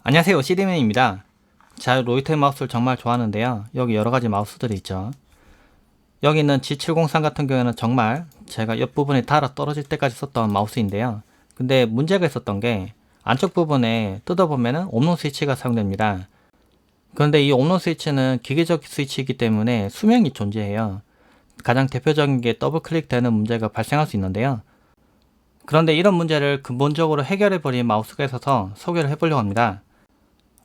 안녕하세요, CD맨입니다. 제가 로이텔 마우스를 정말 좋아하는데요. 여기 여러가지 마우스들이 있죠. 여기 있는 G703 같은 경우에는 정말 제가 옆부분에 닳아 떨어질 때까지 썼던 마우스인데요. 근데 문제가 있었던 게 안쪽 부분에 뜯어보면은 옴론 스위치가 사용됩니다. 그런데 이 옴론 스위치는 기계적 스위치이기 때문에 수명이 존재해요. 가장 대표적인 게 더블 클릭되는 문제가 발생할 수 있는데요. 그런데 이런 문제를 근본적으로 해결해버린 마우스가 있어서 소개를 해보려고 합니다.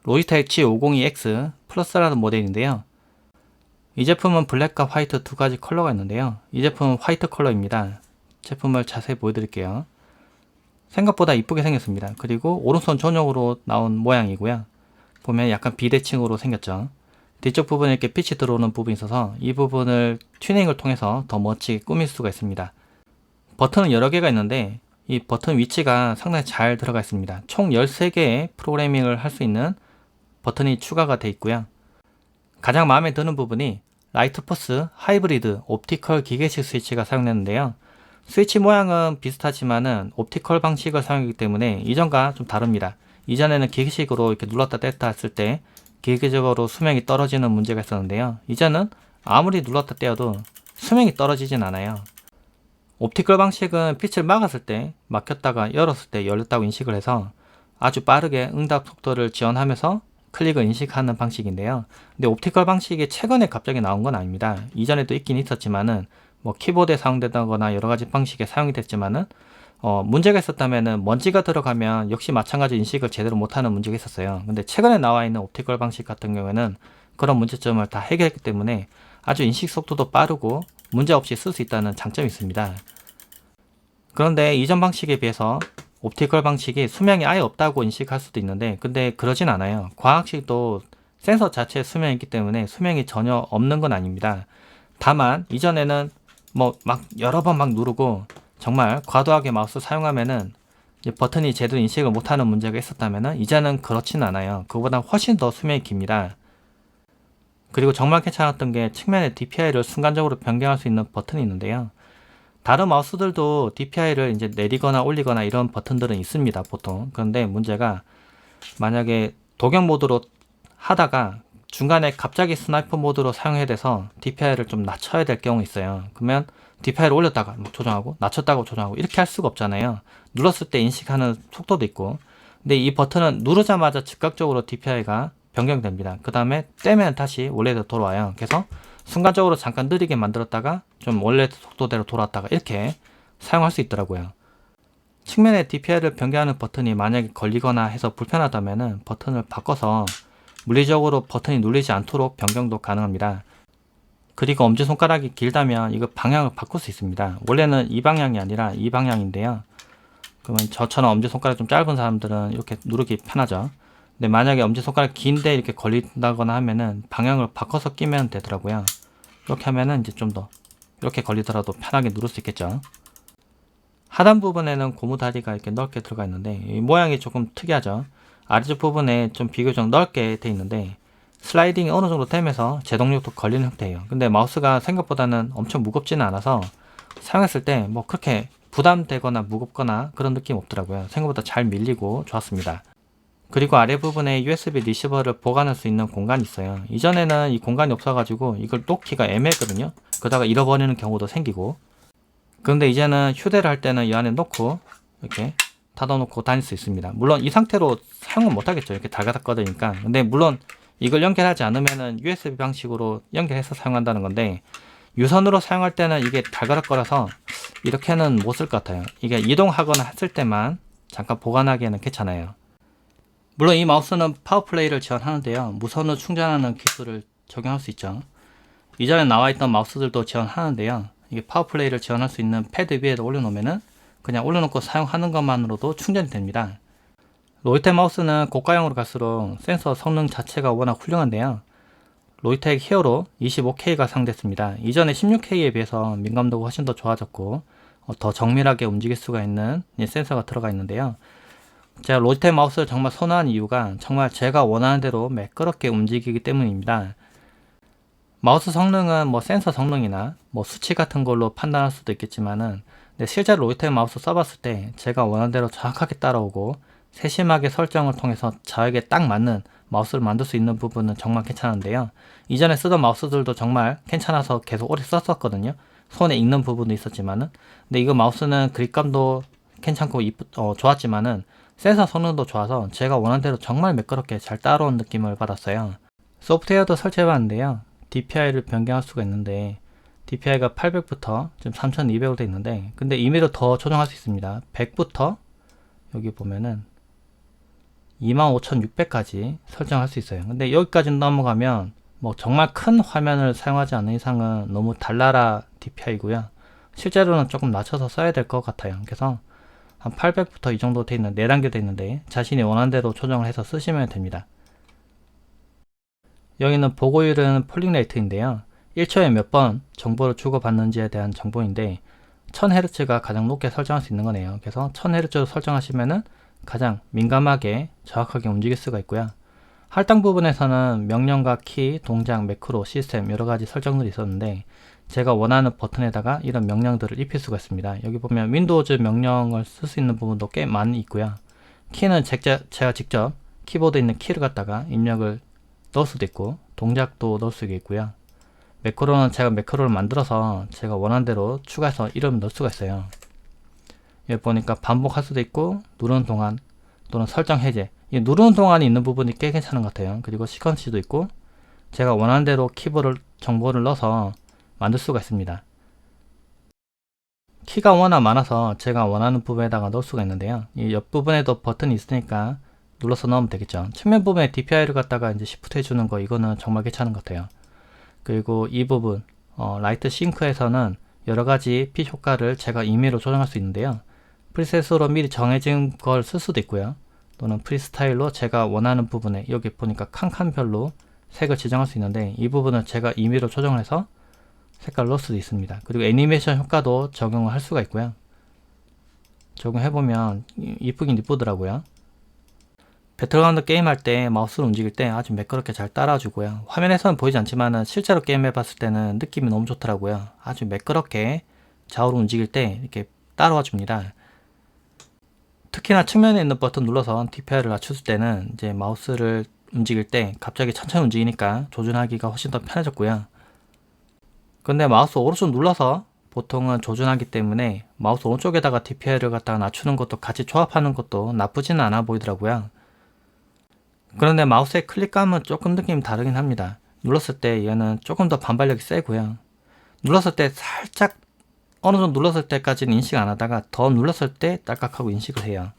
로이텔 G502X 플러스라는 모델인데요. 이 제품은 블랙과 화이트 두 가지 컬러가 있는데요. 이 제품은 화이트 컬러입니다. 제품을 자세히 보여드릴게요. 생각보다 이쁘게 생겼습니다. 그리고 오른손 전용으로 나온 모양이고요. 보면 약간 비대칭으로 생겼죠. 뒤쪽 부분에 이렇게 빛이 들어오는 부분이 있어서 이 부분을 튜닝을 통해서 더 멋지게 꾸밀 수가 있습니다. 버튼은 여러 개가 있는데 이 버튼 위치가 상당히 잘 들어가 있습니다. 총 13개의 프로그래밍을 할 수 있는 버튼이 추가가 되어 있고요. 가장 마음에 드는 부분이 라이트포스 하이브리드 옵티컬 기계식 스위치가 사용되는데요. 스위치 모양은 비슷하지만은 옵티컬 방식을 사용하기 때문에 이전과 좀 다릅니다. 이전에는 기계식으로 이렇게 눌렀다 뗐다 했을 때 기계적으로 수명이 떨어지는 문제가 있었는데요. 이제는 아무리 눌렀다 떼어도 수명이 떨어지진 않아요. 옵티컬 방식은 빛을 막았을 때 막혔다가 열었을 때 열렸다고 인식을 해서 아주 빠르게 응답 속도를 지원하면서 클릭을 인식하는 방식인데요. 근데 옵티컬 방식이 최근에 갑자기 나온 건 아닙니다. 이전에도 있긴 있었지만은 뭐 키보드에 사용되거나 여러 가지 방식에 사용이 됐지만은 문제가 있었다면은 먼지가 들어가면 역시 마찬가지 인식을 제대로 못하는 문제가 있었어요. 근데 최근에 나와 있는 옵티컬 방식 같은 경우에는 그런 문제점을 다 해결했기 때문에 아주 인식 속도도 빠르고 문제없이 쓸 수 있다는 장점이 있습니다. 그런데 이전 방식에 비해서 옵티컬 방식이 수명이 아예 없다고 인식할 수도 있는데 근데 그러진 않아요. 과학식도 센서 자체의 수명이 있기 때문에 수명이 전혀 없는 건 아닙니다. 다만 이전에는 뭐 막 여러 번 막 누르고 정말 과도하게 마우스 사용하면은 버튼이 제대로 인식을 못하는 문제가 있었다면은 이제는 그렇진 않아요. 그보다 훨씬 더 수명이 깁니다. 그리고 정말 괜찮았던 게 측면의 DPI를 순간적으로 변경할 수 있는 버튼이 있는데요. 다른 마우스들도 DPI를 이제 내리거나 올리거나 이런 버튼들은 있습니다, 보통. 그런데 문제가 만약에 독영 모드로 하다가 중간에 갑자기 스나이퍼 모드로 사용해야 돼서 DPI를 좀 낮춰야 될 경우 있어요. 그러면 DPI를 올렸다가 조정하고 낮췄다가 조정하고 이렇게 할 수가 없잖아요. 눌렀을 때 인식하는 속도도 있고. 근데 이 버튼은 누르자마자 즉각적으로 DPI가 변경됩니다. 그 다음에 떼면 다시 원래대로 돌아와요. 그래서 순간적으로 잠깐 느리게 만들었다가 좀 원래 속도대로 돌아왔다가 이렇게 사용할 수 있더라고요. 측면에 DPI를 변경하는 버튼이 만약에 걸리거나 해서 불편하다면 버튼을 바꿔서 물리적으로 버튼이 눌리지 않도록 변경도 가능합니다. 그리고 엄지손가락이 길다면 이거 방향을 바꿀 수 있습니다. 원래는 이 방향이 아니라 이 방향인데요. 그러면 저처럼 엄지손가락이 좀 짧은 사람들은 이렇게 누르기 편하죠. 근데 만약에 엄지손가락이 긴데 이렇게 걸린다거나 하면은 방향을 바꿔서 끼면 되더라고요. 이렇게 하면은 이제 좀 더 이렇게 걸리더라도 편하게 누를 수 있겠죠. 하단 부분에는 고무 다리가 이렇게 넓게 들어가 있는데 이 모양이 조금 특이하죠. 아래쪽 부분에 좀 비교적 넓게 돼 있는데 슬라이딩이 어느 정도 되면서 제동력도 걸리는 형태예요. 근데 마우스가 생각보다는 엄청 무겁지는 않아서 사용했을 때 뭐 그렇게 부담되거나 무겁거나 그런 느낌 없더라고요. 생각보다 잘 밀리고 좋았습니다. 그리고 아래 부분에 USB 리시버를 보관할 수 있는 공간이 있어요. 이전에는 이 공간이 없어가지고 이걸 놓기가 애매했거든요. 그러다가 잃어버리는 경우도 생기고. 그런데 이제는 휴대를 할 때는 이 안에 넣고 이렇게 닫아놓고 다닐 수 있습니다. 물론 이 상태로 사용은 못하겠죠. 이렇게 달가닥거리니까. 근데 물론 이걸 연결하지 않으면은 USB 방식으로 연결해서 사용한다는 건데 유선으로 사용할 때는 이게 달가닥거려서 이렇게는 못 쓸 것 같아요. 이게 이동하거나 했을 때만 잠깐 보관하기에는 괜찮아요. 물론 이 마우스는 파워플레이를 지원하는데요. 무선으로 충전하는 기술을 적용할 수 있죠. 이전에 나와있던 마우스들도 지원하는데요. 이게 파워플레이를 지원할 수 있는 패드 위에 올려놓으면은 그냥 올려놓고 사용하는 것만으로도 충전이 됩니다. 로이텍 마우스는 고가형으로 갈수록 센서 성능 자체가 워낙 훌륭한데요. 로이텍 히어로 25K가 사용됐습니다. 이전에 16K에 비해서 민감도가 훨씬 더 좋아졌고 더 정밀하게 움직일 수가 있는 센서가 들어가 있는데요. 제가 로이텍 마우스를 정말 선호한 이유가 정말 제가 원하는 대로 매끄럽게 움직이기 때문입니다. 마우스 성능은 뭐 센서 성능이나 뭐 수치 같은 걸로 판단할 수도 있겠지만은 실제로 로이텍 마우스 써봤을 때 제가 원하는 대로 정확하게 따라오고 세심하게 설정을 통해서 저에게 딱 맞는 마우스를 만들 수 있는 부분은 정말 괜찮은데요. 이전에 쓰던 마우스들도 정말 괜찮아서 계속 오래 썼었거든요. 손에 익는 부분도 있었지만은. 근데 이거 마우스는 그립감도 괜찮고 좋았지만은 센서 성능도 좋아서 제가 원하는 대로 정말 매끄럽게 잘 따라온 느낌을 받았어요. 소프트웨어도 설치해봤는데요. DPI를 변경할 수가 있는데 DPI가 800부터 지금 3200으로 되어 있는데 근데 임의로 더 조정할 수 있습니다. 100부터 여기 보면은 25600까지 설정할 수 있어요. 근데 여기까지 넘어가면 뭐 정말 큰 화면을 사용하지 않는 이상은 너무 달나라 DPI고요. 실제로는 조금 낮춰서 써야 될 것 같아요. 그래서 한 800부터 이 정도 돼 있는 4단계 돼 있는데 자신이 원하는 대로 조정을 해서 쓰시면 됩니다. 여기는 보고율은 폴링 레이트인데요. 1초에 몇 번 정보를 주고받는지에 대한 정보인데 1000Hz가 가장 높게 설정할 수 있는 거네요. 그래서 1000Hz로 설정하시면은 가장 민감하게 정확하게 움직일 수가 있고요. 할당 부분에서는 명령과 키, 동작, 매크로, 시스템 여러가지 설정들이 있었는데 제가 원하는 버튼에다가 이런 명령들을 입힐 수가 있습니다. 여기 보면 윈도우즈 명령을 쓸 수 있는 부분도 꽤 많이 있고요. 키는 제가 직접 키보드에 있는 키를 갖다가 입력을 넣을 수도 있고 동작도 넣을 수가 있고요. 매크로는 제가 매크로를 만들어서 제가 원하는 대로 추가해서 이름 넣을 수가 있어요. 여기 보니까 반복할 수도 있고 누르는 동안 또는 설정 해제, 이 누르는 동안이 있는 부분이 꽤 괜찮은 것 같아요. 그리고 시퀀스도 있고 제가 원하는 대로 키보드 정보를 넣어서 만들 수가 있습니다. 키가 워낙 많아서 제가 원하는 부분에다가 넣을 수가 있는데요. 이 옆부분에도 버튼이 있으니까 눌러서 넣으면 되겠죠. 측면 부분에 DPI를 갖다가 이제 시프트 해주는 거 이거는 정말 괜찮은 것 같아요. 그리고 이 부분 라이트 싱크에서는 여러가지 빛 효과를 제가 임의로 조정할 수 있는데요. 프리셋으로 미리 정해진 걸 쓸 수도 있고요. 또는 프리스타일로 제가 원하는 부분에 여기 보니까 칸칸별로 색을 지정할 수 있는데 이 부분은 제가 임의로 조정을 해서 색깔을 넣을 수도 있습니다. 그리고 애니메이션 효과도 적용을 할 수가 있고요. 적용해보면 이쁘긴 이쁘더라고요. 배틀그라운드 게임할 때 마우스를 움직일 때 아주 매끄럽게 잘 따라주고요. 화면에서는 보이지 않지만 실제로 게임해봤을 때는 느낌이 너무 좋더라고요. 아주 매끄럽게 좌우로 움직일 때 이렇게 따라와 줍니다. 특히나 측면에 있는 버튼 눌러서 DPI를 낮췄을 때는 이제 마우스를 움직일 때 갑자기 천천히 움직이니까 조준하기가 훨씬 더 편해졌고요. 근데 마우스 오른쪽 눌러서 보통은 조준하기 때문에 마우스 오른쪽에다가 DPI를 갖다가 낮추는 것도 같이 조합하는 것도 나쁘지는 않아 보이더라고요. 그런데 마우스의 클릭감은 조금 느낌이 다르긴 합니다. 눌렀을 때 얘는 조금 더 반발력이 세고요. 눌렀을 때 살짝 어느 정도 눌렀을 때까지는 인식 안 하다가 더 눌렀을 때 딸깍하고 인식을 해요.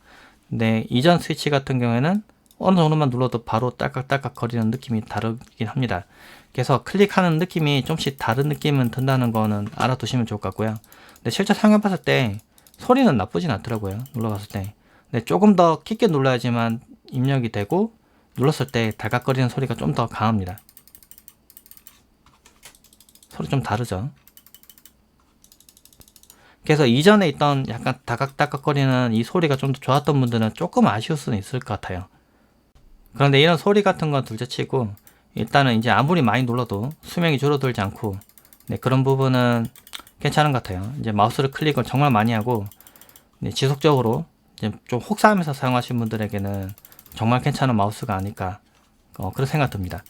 근데 이전 스위치 같은 경우에는 어느 정도만 눌러도 바로 딸깍딸깍 거리는 느낌이 다르긴 합니다. 그래서 클릭하는 느낌이 좀씩 다른 느낌은 든다는 거는 알아두시면 좋을 것 같고요. 근데 실제 사용해봤을 때 소리는 나쁘진 않더라고요. 눌러봤을 때. 근데 조금 더 깊게 눌러야지만 입력이 되고 눌렀을 때 달깍거리는 소리가 좀 더 강합니다. 소리 좀 다르죠. 그래서 이전에 있던 약간 다각다각거리는 이 소리가 좀 더 좋았던 분들은 조금 아쉬울 수는 있을 것 같아요. 그런데 이런 소리 같은 건 둘째치고 일단은 이제 아무리 많이 눌러도 수명이 줄어들지 않고 그런 부분은 괜찮은 것 같아요. 이제 마우스를 클릭을 정말 많이 하고 지속적으로 이제 좀 혹사하면서 사용하시는 분들에게는 정말 괜찮은 마우스가 아닐까 그런 생각 듭니다.